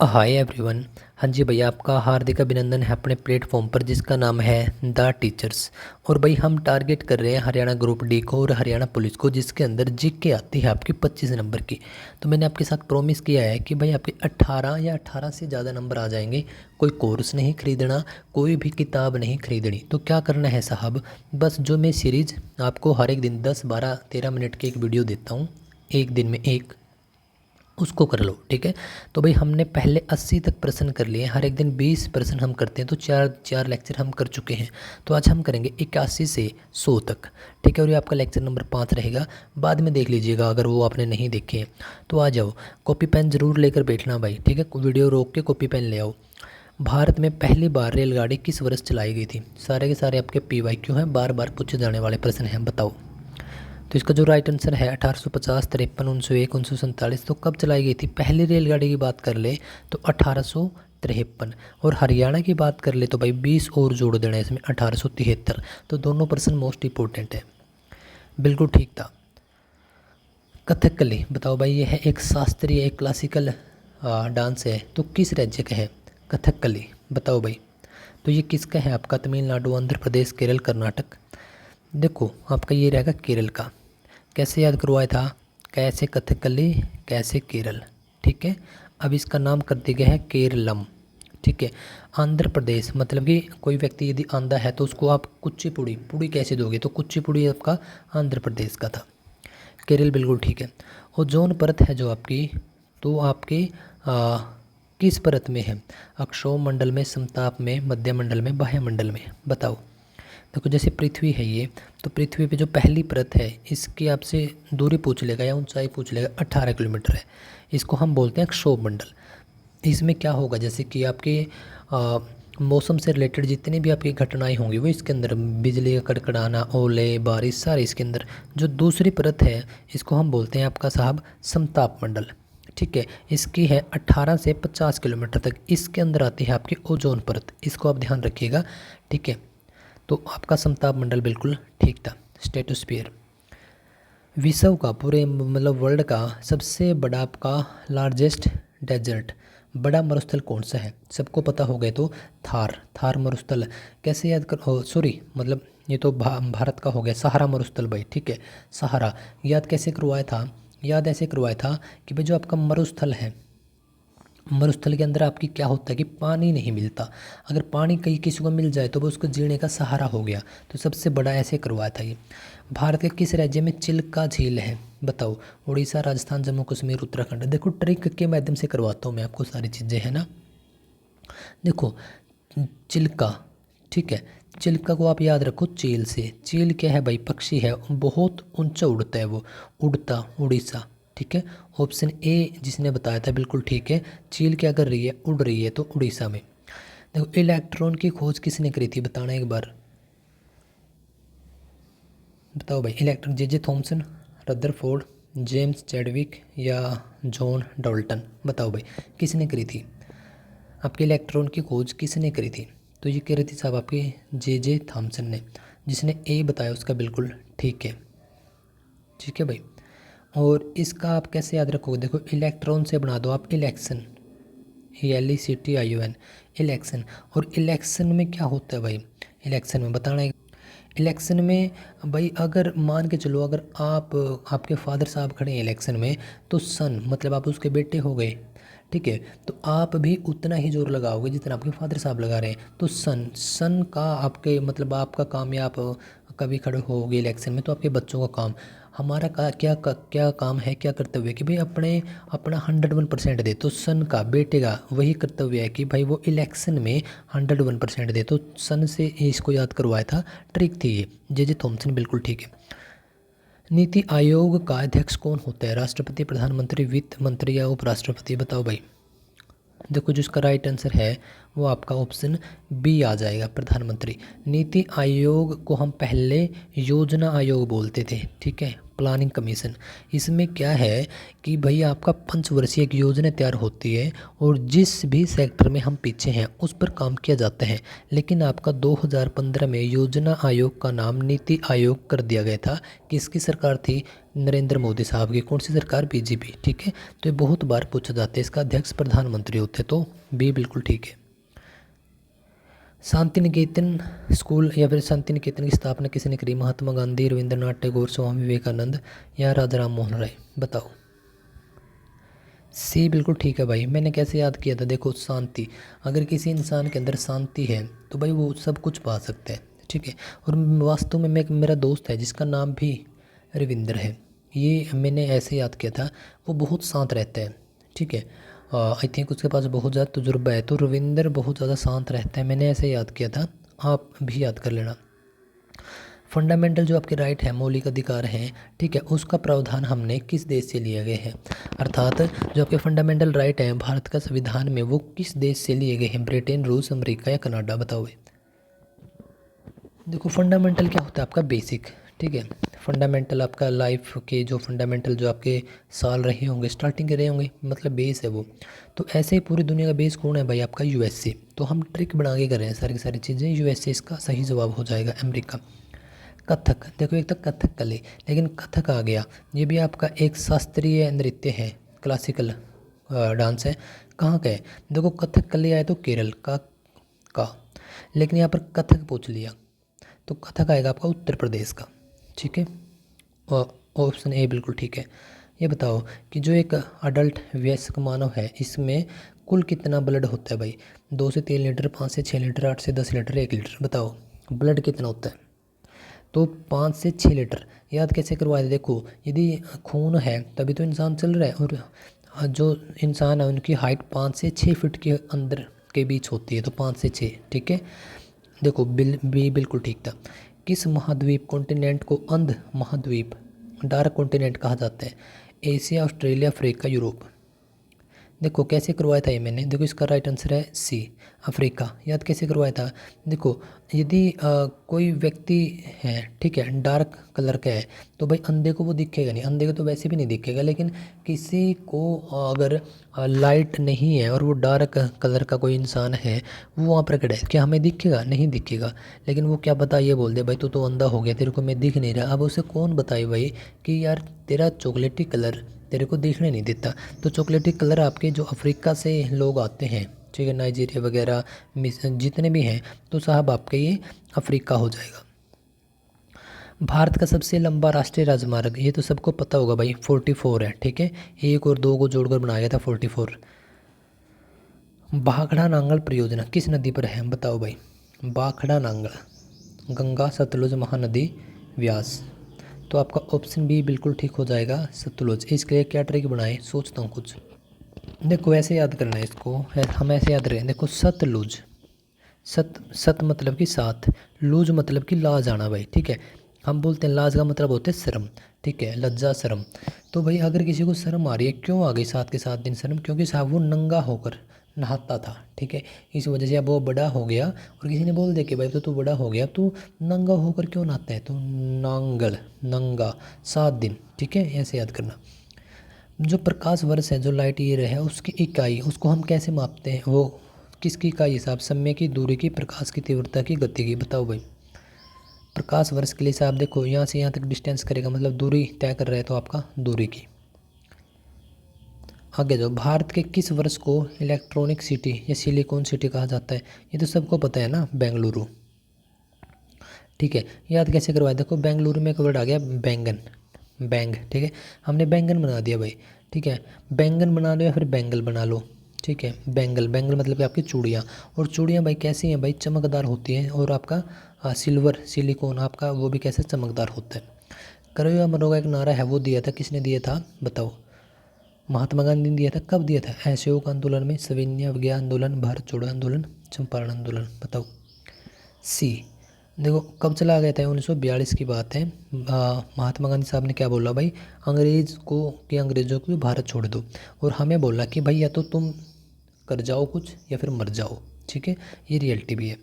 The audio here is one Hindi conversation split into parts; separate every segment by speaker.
Speaker 1: Hi everyone. हाँ जी भैया, आपका हार्दिक अभिनंदन है अपने प्लेटफॉर्म पर जिसका नाम है द टीचर्स। और भाई हम टारगेट कर रहे हैं हरियाणा ग्रुप डी को और हरियाणा पुलिस को, जिसके अंदर जीके आती है आपकी 25 नंबर की। तो मैंने आपके साथ प्रॉमिस किया है कि भाई आपके 18 या 18 से ज़्यादा नंबर आ जाएंगे। कोई कोर्स नहीं खरीदना, कोई भी किताब नहीं खरीदनी। तो क्या करना है साहब, बस जो मैं सीरीज़ आपको हर एक दिन 10 12 13 मिनट की एक वीडियो देता हूँ, एक दिन में एक, उसको कर लो। ठीक है। तो भाई हमने पहले 80 तक प्रश्न कर लिए, हर एक दिन 20 प्रश्न हम करते हैं, तो चार लेक्चर हम कर चुके हैं। तो आज हम करेंगे 81 से 100 तक। ठीक है। और ये आपका लेक्चर नंबर 5 रहेगा, बाद में देख लीजिएगा अगर वो आपने नहीं देखे हैं। तो आ जाओ, कॉपी पेन ज़रूर लेकर बैठना भाई। ठीक है। वीडियो रोक के कॉपी पेन ले आओ। भारत में पहली बार रेलगाड़ी किस वर्ष चलाई गई थी? सारे के सारे आपके PYQ हैं, बार बार पूछे जाने वाले प्रश्न हैं, बताओ। तो इसका जो राइट आंसर है 1850, 53, 1901, 1947। तो कब चलाई गई थी? पहली रेलगाड़ी की बात कर ले तो 1853। और हरियाणा की बात कर ले तो भाई 20 और जोड़ देना इसमें, 1873। तो दोनों पर्सन मोस्ट इंपॉर्टेंट है। बिल्कुल ठीक था। कथकली बताओ भाई, ये है एक शास्त्रीय, एक क्लासिकल डांस है, तो किस राज्य का है कथकली? बताओ भाई। तो ये किसका है आपका? तमिलनाडु, आंध्र प्रदेश, केरल, कर्नाटक। देखो आपका ये रहेगा केरल का। कैसे याद करवाया था? कैसे कथकली, कैसे केरल। ठीक है। अब इसका नाम कर दिया गया है केरलम। ठीक है। आंध्र प्रदेश मतलब कि कोई व्यक्ति यदि आंधा है तो उसको आप कुचिपुड़ी पुड़ी कैसे दोगे? तो कुचिपुड़ी आपका आंध्र प्रदेश का था। केरल बिल्कुल ठीक है। ओजोन परत है जो आपकी, तो आपके किस परत में है? अक्षोभ मंडल में, समताप में, मध्य मंडल में, बाह्य मंडल में? बताओ। देखो जैसे पृथ्वी है ये, तो पृथ्वी पे जो पहली परत है इसकी आपसे दूरी पूछ लेगा या ऊंचाई पूछ लेगा, 18 किलोमीटर है। इसको हम बोलते हैं क्षोभ मंडल। इसमें क्या होगा, जैसे कि आपके मौसम से रिलेटेड जितनी भी आपकी घटनाएं होंगी वो इसके अंदर, बिजली का कड़कड़ाना, ओले, बारिश, सारे इसके अंदर। जो दूसरी परत है इसको हम बोलते हैं आपका साहब समताप मंडल। ठीक है। इसकी है 18 से 50 किलोमीटर तक। इसके अंदर आती है आपकी ओजोन परत, इसको आप ध्यान रखिएगा। ठीक है। तो आपका समताप मंडल बिल्कुल ठीक था। स्ट्रेटोस्फीयर विश्व का, पूरे मतलब वर्ल्ड का सबसे बड़ा आपका लार्जेस्ट डेजर्ट, बड़ा मरुस्थल कौन सा है? सबको पता हो गए तो थार मरुस्थल। कैसे याद कर, सॉरी मतलब ये तो भारत का हो गया, सहारा मरुस्थल भाई। ठीक है। सहारा याद कैसे करवाया था? याद ऐसे करवाया था कि भाई जो आपका मरुस्थल है, मरुस्थल के अंदर आपकी क्या होता है कि पानी नहीं मिलता। अगर पानी कहीं किसी को मिल जाए तो वो उसको जीने का सहारा हो गया। तो सबसे बड़ा ऐसे करवाया था ये। भारत के किस राज्य में चिल्का झील है? बताओ। उड़ीसा, राजस्थान, जम्मू कश्मीर, उत्तराखंड। देखो ट्रिक के माध्यम से करवाता हूँ मैं आपको सारी चीज़ें, है ना। देखो चिल्का, ठीक है, चिल्का को आप याद रखो चील से। चील क्या है भाई? पक्षी है, बहुत ऊंचा उड़ता है वो, उड़ता, उड़ीसा। ठीक है। ऑप्शन ए जिसने बताया था बिल्कुल ठीक है। चील क्या कर रही है? उड़ रही है, तो उड़ीसा में। देखो इलेक्ट्रॉन की खोज किसने करी थी? बताना एक बार। बताओ भाई। Electron J Thomson, Rutherford, James Chadwick या जॉन डाल्टन? बताओ भाई किसने करी थी? आपके इलेक्ट्रॉन की खोज किसने करी थी? तो ये कह रही थी साहब आपके जे थॉमसन ने। जिसने ए बताया उसका बिल्कुल ठीक है। ठीक है भाई। और इसका आप कैसे याद रखोगे? देखो इलेक्ट्रॉन से बना दो आप इलेक्शन, ELECTION, इलेक्शन। और इलेक्शन में क्या होता है भाई? इलेक्शन में बताना है। इलेक्शन में भाई अगर मान के चलो, अगर आप आपके फादर साहब खड़े हैं इलेक्शन में, तो सन मतलब आप उसके बेटे हो गए। ठीक है। तो आप भी उतना ही जोर लगाओगे जितना आपके फादर साहब लगा रहे हैं। तो सन का आपके मतलब आपका काम, या आप कभी खड़े होगे इलेक्शन में तो आपके बच्चों का काम, हमारा क्या काम है, क्या कर्तव्य है कि भाई अपना 101% दे। तो सन का बेटे का वही कर्तव्य है कि भाई वो इलेक्शन में 101% दे। तो सन से इसको याद करवाया था, ट्रिक थी ये। जे थॉमसन बिल्कुल ठीक है। नीति आयोग का अध्यक्ष कौन होता है? राष्ट्रपति, प्रधानमंत्री, वित्त मंत्री या उपराष्ट्रपति? बताओ भाई। देखो जिसका राइट आंसर है वो आपका ऑप्शन बी आ जाएगा, प्रधानमंत्री। नीति आयोग को हम पहले योजना आयोग बोलते थे। ठीक है। Planning commission. इसमें क्या है कि भाई आपका पंचवर्षीय एक योजना तैयार होती है और जिस भी सेक्टर में हम पीछे हैं उस पर काम किया जाता है। लेकिन आपका 2015 में योजना आयोग का नाम नीति आयोग कर दिया गया था। किसकी सरकार थी? नरेंद्र मोदी साहब की। कौन सी सरकार? बीजेपी। ठीक है, तो ये बहुत बार पूछा जाता है। इसका अध्यक्ष प्रधानमंत्री होते, तो बी बिल्कुल ठीक है। शांति निकेतन स्कूल या फिर शांति निकेतन की स्थापना किसने करी? महात्मा गांधी, रविंद्रनाथ टैगोर, स्वामी विवेकानंद या राजा राम मोहन राय? बताओ। सी बिल्कुल ठीक है भाई। मैंने कैसे याद किया था? देखो, शांति, अगर किसी इंसान के अंदर शांति है तो भाई वो सब कुछ पा सकता है। ठीक है, और वास्तव में मेरा दोस्त है जिसका नाम भी रविंद्र है, ये मैंने ऐसे याद किया था। वो बहुत शांत रहता है। ठीक है, आई थिंक उसके पास बहुत ज़्यादा तजुर्बा है, तो रविंद्र बहुत ज़्यादा शांत रहता है। मैंने ऐसे याद किया था, आप भी याद कर लेना। फंडामेंटल जो आपके राइट है, मौलिक अधिकार हैं, ठीक है, उसका प्रावधान हमने किस देश से लिए गए हैं? अर्थात जो आपके फंडामेंटल राइट हैं भारत का संविधान में, वो किस देश से लिए गए हैं? ब्रिटेन, रूस, अमेरिका या कनाडा? बताओ। देखो, फंडामेंटल क्या होता है? आपका बेसिक। ठीक है, फंडामेंटल आपका लाइफ के जो फंडामेंटल जो आपके साल रहे होंगे, स्टार्टिंग के रहे होंगे, मतलब बेस है वो। तो ऐसे ही पूरी दुनिया का बेस कौन है भाई? आपका यूएसए। तो हम ट्रिक बना के कर रहे हैं सारी की सारी चीज़ें। यूएसए इसका सही जवाब हो जाएगा। अमेरिका। कथक, देखो एक तो कथकली, लेकिन कथक आ गया, ये भी आपका एक शास्त्रीय नृत्य है, क्लासिकल डांस है। कहाँ का है? देखो, कथकली आया तो केरल का, लेकिन यहाँ पर कथक पूछ लिया तो कथक आएगा आपका उत्तर प्रदेश का। ठीक है, और ऑप्शन ए बिल्कुल ठीक है। ये बताओ कि जो एक अडल्ट वयस्क मानव है, इसमें कुल कितना ब्लड होता है भाई? 2 से 3 लीटर, 5 से 6 लीटर, 8 से 10 लीटर, 1 लीटर? बताओ ब्लड कितना होता है? तो 5 से 6 लीटर। याद कैसे करवाए? देखो, यदि खून है तभी तो इंसान चल रहा है, और जो इंसान है उनकी हाइट 5 से 6 फीट के अंदर के बीच होती है, तो 5 से 6। ठीक है, देखो बी बिल्कुल ठीक था। किस महाद्वीप कॉन्टिनेंट को अंध महाद्वीप, डार्क कॉन्टिनेंट कहा जाता है? Asia, Australia, Africa, Europe? देखो कैसे करवाया था ये मैंने। देखो इसका राइट आंसर है सी, अफ्रीका। याद कैसे करवाया था? देखो, यदि कोई व्यक्ति है, ठीक है, डार्क कलर का है, तो भाई अंधे को वो दिखेगा नहीं, अंधे को तो वैसे भी नहीं दिखेगा। लेकिन किसी को अगर लाइट नहीं है और वो डार्क कलर का कोई इंसान है, वो वहाँ पर खड़ा है, क्या हमें दिखेगा? नहीं दिखेगा। लेकिन वो क्या बता, ये बोल दे भाई तू तो अंधा हो गया, तेरे को मैं दिख नहीं रहा। अब उसे कौन बताए भाई कि यार तेरा चॉकलेटी कलर तेरे को दिखने नहीं देता? तो चॉकलेटी कलर आपके जो अफ्रीका से लोग आते हैं, ठीक है, नाइजीरिया वगैरह जितने भी हैं, तो साहब आपके ये अफ्रीका हो जाएगा। भारत का सबसे लंबा राष्ट्रीय राजमार्ग, ये तो सबको पता होगा भाई, 44 है। ठीक है, 1 और 2 को जोड़कर बनाया गया था 44। भाखड़ा नांगल परियोजना किस नदी पर है? बताओ भाई। भाखड़ा नांगल, गंगा, सतलुज, महानदी, व्यास? तो आपका ऑप्शन बी बिल्कुल ठीक हो जाएगा, सतलुज। इसके लिए क्या ट्रिक बनाए, सोचता हूँ कुछ। देखो ऐसे याद करना है इसको, हम ऐसे याद रखें। देखो, सतलुज, सत मतलब कि साथ, लूज मतलब कि लाज आना भाई। ठीक है, हम बोलते हैं लाज का मतलब होता है शर्म। ठीक है, लज्जा, शर्म। तो भाई अगर किसी को शर्म आ रही है, क्यों आ गई 7 के 7 दिन शर्म? क्योंकि साहब वो नंगा होकर नहाता था। ठीक है, इस वजह से अब वो बड़ा हो गया और किसी ने बोल दिया कि भाई तो तू बड़ा हो गया, तू नंगा होकर क्यों नहाता है? तो नांगल, नंगा, 7 दिन। ठीक है, ऐसे याद करना। जो प्रकाश वर्ष है, जो लाइट ईयर है, उसकी इकाई, उसको हम कैसे मापते हैं? वो किसकी इकाई हिसाब? समय की, दूरी की, प्रकाश की तीव्रता की, गति की? बताओ भाई। प्रकाश वर्ष के लिए साहब देखो, यहाँ से यहाँ तक डिस्टेंस करेगा, मतलब दूरी तय कर रहा है, तो आपका दूरी की। आगे जाओ, भारत के किस वर्ष को इलेक्ट्रॉनिक सिटी या सिलिकॉन सिटी कहा जाता है? ये तो सबको पता है ना, बेंगलुरु। ठीक है, याद कैसे करवाया? देखो, बेंगलुरु में एक वर्ड आ गया बैंगन, बैंग। ठीक है, हमने बैंगन बना दिया भाई। ठीक है, बैंगन बना लो या फिर बैंगल बना लो। ठीक है, बैंगल, बैंगल मतलब कि आपकी चूड़ियाँ। और चूड़ियाँ भाई कैसी हैं भाई? चमकदार होती हैं। और आपका सिल्वर, सिलिकॉन आपका वो भी कैसे चमकदार होता है। करो या मरो का एक नारा है, वो दिया था, किसने दिया था? बताओ। महात्मा गांधी ने दिया था। कब दिया था? असहयोग आंदोलन में, सविनय अवज्ञा आंदोलन, भारत छोड़ो आंदोलन, चंपारण आंदोलन? बताओ। सी। देखो कब चला गया था? 1942 की बात है। महात्मा गांधी साहब ने क्या बोला भाई? अंग्रेज़ों को भारत छोड़ दो, और हमें बोला कि भाई या तो तुम कर जाओ कुछ या फिर मर जाओ। ठीक है, ये रियलिटी भी है।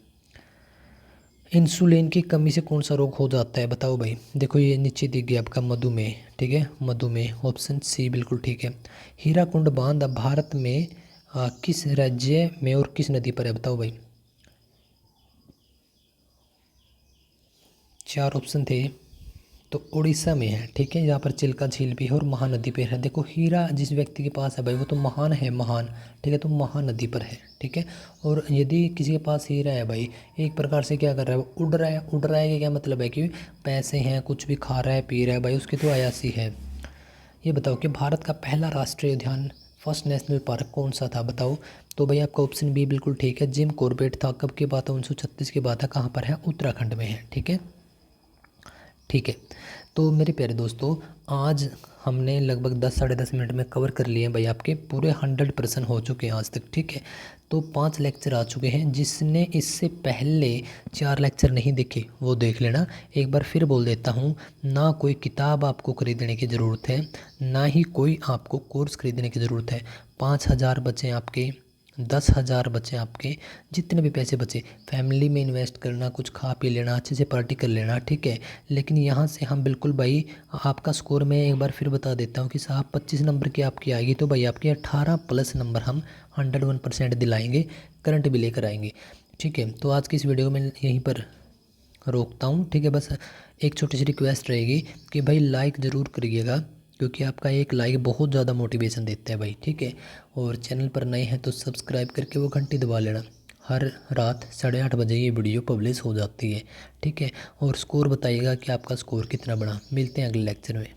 Speaker 1: इंसुलिन की कमी से कौन सा रोग हो जाता है बताओ भाई। देखो ये नीचे दी गई आपका मधुमेह, ठीक है, मधुमेह, ऑप्शन सी बिल्कुल ठीक है। हीराकुंड बांध भारत में किस राज्य में और किस नदी पर है बताओ भाई। चार ऑप्शन थे, तो उड़ीसा में है, ठीक है, यहाँ पर चिल्का झील भी है और महानदी पर है। देखो हीरा जिस व्यक्ति के पास है भाई वो तो महान है, महान, ठीक है, तो महानदी पर है, ठीक है। और यदि किसी के पास हीरा है भाई, एक प्रकार से क्या कर रहा है वो उड़ रहा है, उड़ रहा है कि क्या मतलब है कि पैसे हैं, कुछ भी खा रहा है पी रहा है भाई, उसकी तो अयासी है। ये बताओ कि भारत का पहला राष्ट्रीय उद्यान, फर्स्ट नेशनल पार्क कौन सा था बताओ। तो भाई आपका ऑप्शन बी बिल्कुल ठीक है, जिम कॉर्बेट था। कब की बात है, 1936 की बात है। कहाँ पर है, उत्तराखंड में है, ठीक है, ठीक है। तो मेरे प्यारे दोस्तों, आज हमने लगभग 10 साढ़े 10 मिनट में कवर कर लिए हैं भाई, आपके पूरे 100% हो चुके हैं आज तक, ठीक है। तो 5 लेक्चर आ चुके हैं। जिसने इससे पहले 4 लेक्चर नहीं देखे वो देख लेना। एक बार फिर बोल देता हूँ, ना कोई किताब आपको खरीदने की ज़रूरत है, ना ही कोई आपको कोर्स खरीदने की ज़रूरत है। 5,000 बचे आपके, 10,000 बचे आपके, जितने भी पैसे बचे फैमिली में इन्वेस्ट करना, कुछ खा पी लेना, अच्छे से पार्टी कर लेना, ठीक है। लेकिन यहाँ से हम बिल्कुल भाई, आपका स्कोर मैं एक बार फिर बता देता हूँ कि साहब 25 नंबर की आपकी आएगी, तो भाई आपकी 18+ नंबर हम 101% दिलाएंगे, करंट भी लेकर आएंगे, ठीक है। तो आज की इस वीडियो में यहीं पर रोकता हूँ, ठीक है। बस एक छोटी सी रिक्वेस्ट रहेगी कि भाई लाइक ज़रूर करिएगा, क्योंकि आपका एक लाइक बहुत ज़्यादा मोटिवेशन देता है भाई, ठीक है। और चैनल पर नए हैं तो सब्सक्राइब करके वो घंटी दबा लेना। हर रात 8:30 बजे ये वीडियो पब्लिश हो जाती है, ठीक है। और स्कोर बताइएगा कि आपका स्कोर कितना बना। मिलते हैं अगले लेक्चर में।